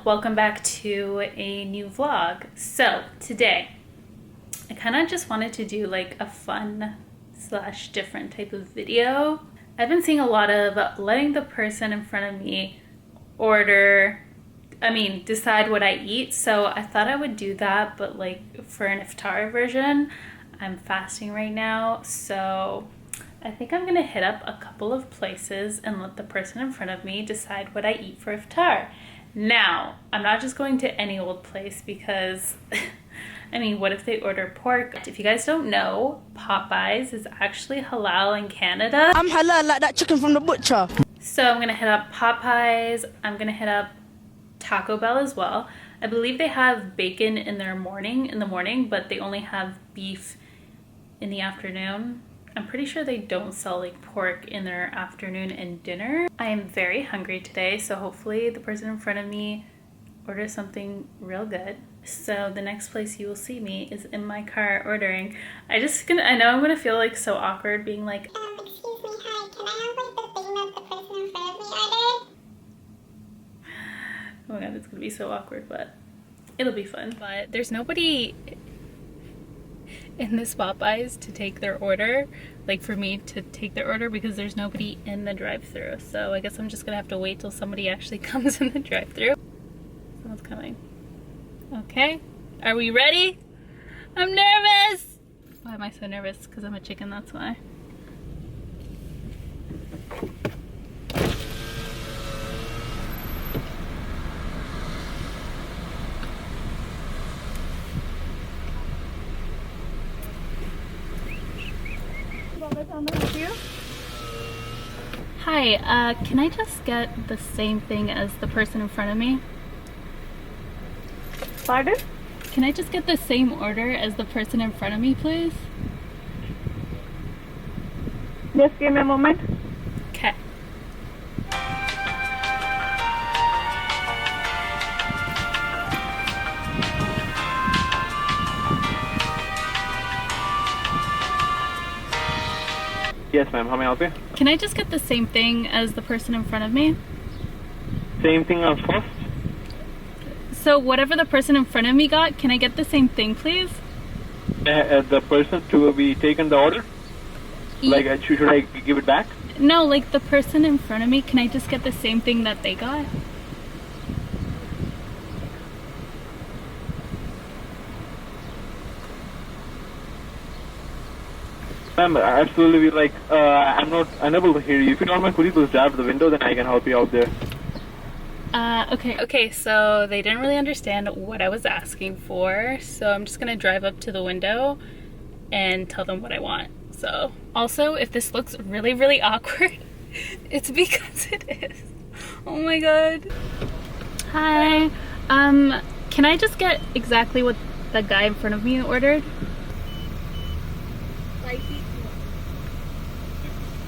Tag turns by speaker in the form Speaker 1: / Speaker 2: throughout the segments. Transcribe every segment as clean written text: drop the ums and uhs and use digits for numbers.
Speaker 1: welcome back to a new vlog. So today I kind of just wanted to do like a fun slash different type of video. I've been seeing a lot of letting the person in front of me decide what I eat, so I thought I would do that, but like for an iftar version. I'm fasting right now, so I think I'm gonna hit up a couple of places and let the person in front of me decide what I eat for iftar. Now, I'm not just going to any old place because, I mean, what if they order pork? If you guys don't know, Popeyes is actually halal in Canada.
Speaker 2: I'm halal like that chicken from the butcher.
Speaker 1: So I'm gonna hit up Popeyes. I'm gonna hit up Taco Bell as well. I believe they have bacon in the morning, but they only have beef in the afternoon. I'm pretty sure they don't sell like pork in their afternoon and dinner. I am very hungry today, so hopefully the person in front of me orders something real good. So the next place you will see me is in my car ordering. I know I'm gonna feel like so awkward being like,
Speaker 3: excuse me, hi, can I have like the thing that the person in front of me ordered?
Speaker 1: oh my god, it's gonna be so awkward, but it'll be fun. But there's nobody in this Popeyes to take their order, like for me to take their order, because there's nobody in the drive-thru. So I guess I'm just gonna have to wait till somebody actually comes in the drive-thru. Someone's coming. Okay, are we ready? I'm nervous! Why am I so nervous? Because I'm a chicken, that's why. Hi, can I just get the same thing as the person in front of me?
Speaker 4: Pardon?
Speaker 1: Can I just get the same order as the person in front of me, please?
Speaker 4: Just give me a moment.
Speaker 1: Okay.
Speaker 5: Yes, ma'am. How may I help you?
Speaker 1: Can I just get the same thing as the person in front of me?
Speaker 5: Same thing as first?
Speaker 1: So whatever the person in front of me got, can I get the same thing, please?
Speaker 5: The person to be taken the order? Like, should I give it back?
Speaker 1: No, like the person in front of me, can I just get the same thing that they got?
Speaker 5: Ma'am, absolutely. Like, I'm not unable to hear you. If you don't mind, could you please drive to the window? Then I can help you out there.
Speaker 1: Okay, so they didn't really understand what I was asking for, so I'm just gonna drive up to the window and tell them what I want. So, also, if this looks really, really awkward, it's because it is. Oh my god. Hi, can I just get exactly what the guy in front of me ordered?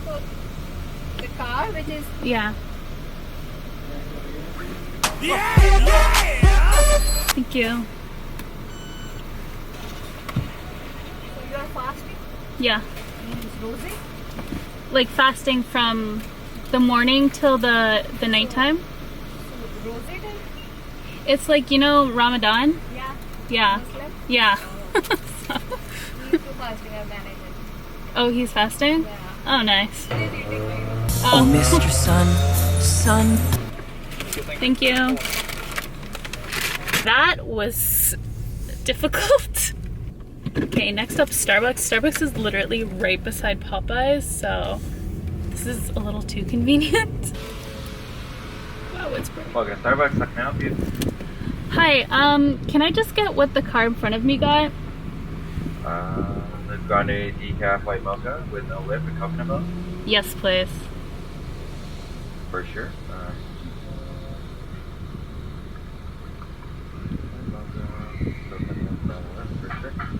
Speaker 2: So, the car, which is...
Speaker 1: Yeah. Thank you.
Speaker 2: So you are fasting?
Speaker 1: Yeah.
Speaker 2: Means rosy?
Speaker 1: Like fasting from the morning till the nighttime.
Speaker 2: So rosy day?
Speaker 1: It's like, you know, Ramadan?
Speaker 2: Yeah.
Speaker 1: Yeah.
Speaker 2: Muslim?
Speaker 1: Yeah.
Speaker 2: Me too fasting, I manage it.
Speaker 1: Oh, he's fasting?
Speaker 2: Yeah.
Speaker 1: Oh, nice.
Speaker 2: What is eating like?
Speaker 6: Oh, Mr. Son.
Speaker 1: Thank you. That was difficult. Okay, next up, Starbucks. Starbucks is literally right beside Popeyes, so this is a little too convenient. Wow, it's bright.
Speaker 5: Okay, Starbucks, how can I help you?
Speaker 1: Hi, can I just get what the car in front of me got?
Speaker 5: The grande decaf white mocha with no whip and coconut milk?
Speaker 1: Yes, please.
Speaker 5: For sure.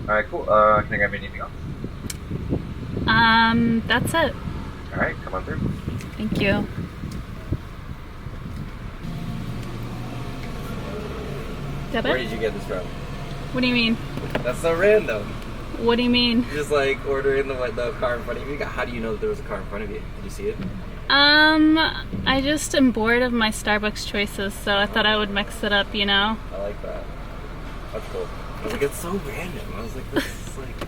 Speaker 5: Alright, cool. Can I grab anything else?
Speaker 1: That's it.
Speaker 5: Alright, come on through.
Speaker 1: Thank you.
Speaker 7: Where
Speaker 1: Debit?
Speaker 7: did you get this from?
Speaker 1: What do you mean?
Speaker 7: That's so random.
Speaker 1: What do you mean?
Speaker 7: Just like ordering the car in front of you. How do you know that there was a car in front of you? Did you see it?
Speaker 1: I just am bored of my Starbucks choices, so I thought I would mix it up, you know?
Speaker 7: I like that. That's cool. I was like, it's so random. I was like, this is like,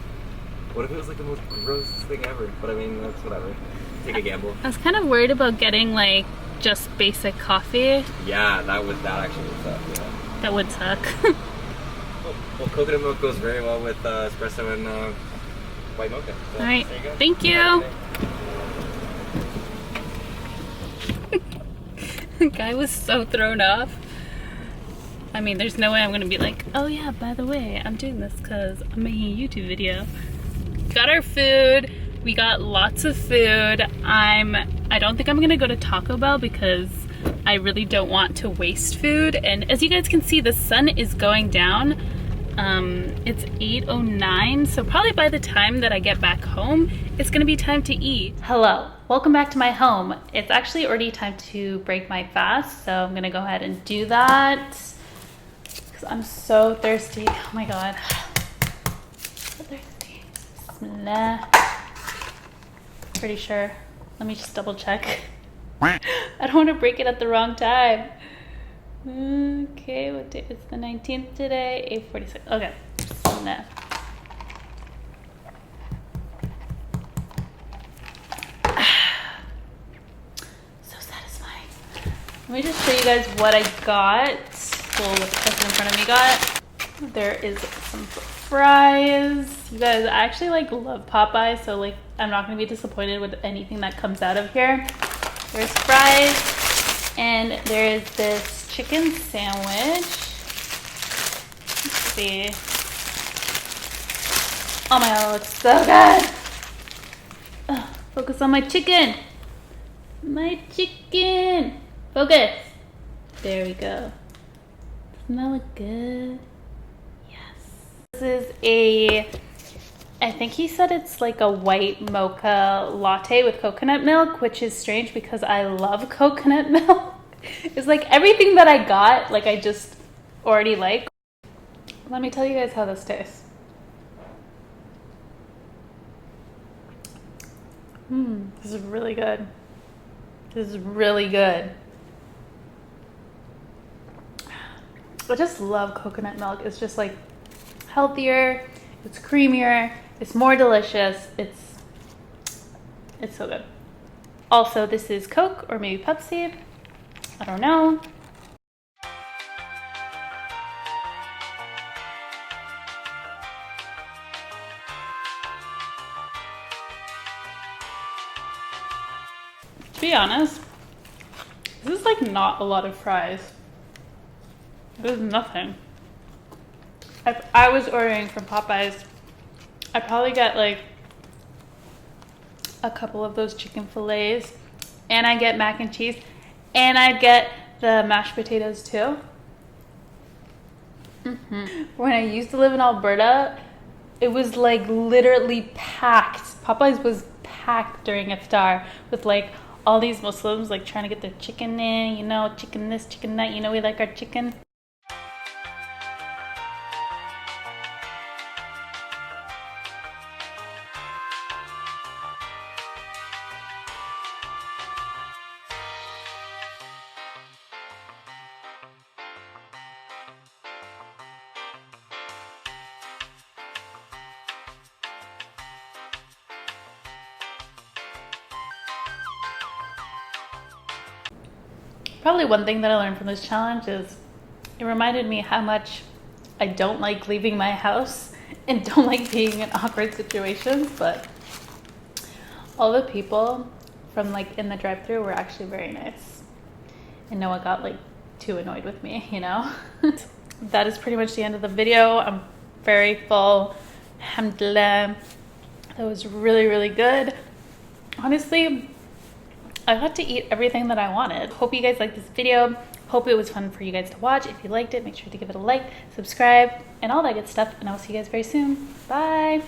Speaker 7: what if it was like the most gross thing ever? But I mean, that's whatever. Take a gamble.
Speaker 1: I was kind of worried about getting like just basic coffee.
Speaker 7: Yeah, that actually would suck. Yeah.
Speaker 1: That would suck.
Speaker 7: Well, coconut milk goes very well with espresso and white mocha. So,
Speaker 1: All right,
Speaker 7: there you go.
Speaker 1: thank you. The guy was so thrown off. I mean, there's no way I'm gonna be like, oh yeah, by the way, I'm doing this because I'm making a YouTube video. Got our food. We got lots of food. I don't think I'm gonna go to Taco Bell because I really don't want to waste food. And as you guys can see, the sun is going down. It's 8:09, so probably by the time that I get back home, it's gonna be time to eat. Hello, welcome back to my home. It's actually already time to break my fast, so I'm gonna go ahead and do that because I'm so thirsty. Oh my god, so thirsty. Bismillah. Pretty sure. Let me just double check. I don't want to break it at the wrong time. Okay, what day? It's the 19th today, 8:46. Okay. No. So satisfying. Let me just show you guys what I got. Well, what the person in front of me got. There is some fries. You guys, I actually like love Popeyes, so like I'm not gonna be disappointed with anything that comes out of here. There's fries, and there is this chicken sandwich. Let's see. Oh my god, it looks so good. Ugh, focus on my chicken. My chicken. Focus. There we go. Doesn't that look good? This is I think he said it's like a white mocha latte with coconut milk, which is strange because I love coconut milk. It's like everything that I got, like I just already like. Let me tell you guys how this tastes. This is really good. This is really good. I just love coconut milk. It's just like healthier, it's creamier, it's more delicious, it's so good. Also, this is Coke or maybe Pepsi, I don't know. To be honest, this is like not a lot of fries. This is nothing. If I was ordering from Popeyes, I'd probably get like a couple of those chicken fillets, and I get mac and cheese, and I'd get the mashed potatoes too. When I used to live in Alberta, it was like literally packed. Popeyes was packed during Iftar with like all these Muslims like trying to get their chicken in, you know, chicken this, chicken that, you know, we like our chicken. Probably one thing that I learned from this challenge is it reminded me how much I don't like leaving my house and don't like being in awkward situations, but all the people from like in the drive-thru were actually very nice and no one got like too annoyed with me, you know? That is pretty much the end of the video. I'm very full. Alhamdulillah. That was really, really good. Honestly, I got to eat everything that I wanted. Hope you guys liked this video. Hope it was fun for you guys to watch. If you liked it, make sure to give it a like, subscribe, and all that good stuff. And I will see you guys very soon. Bye.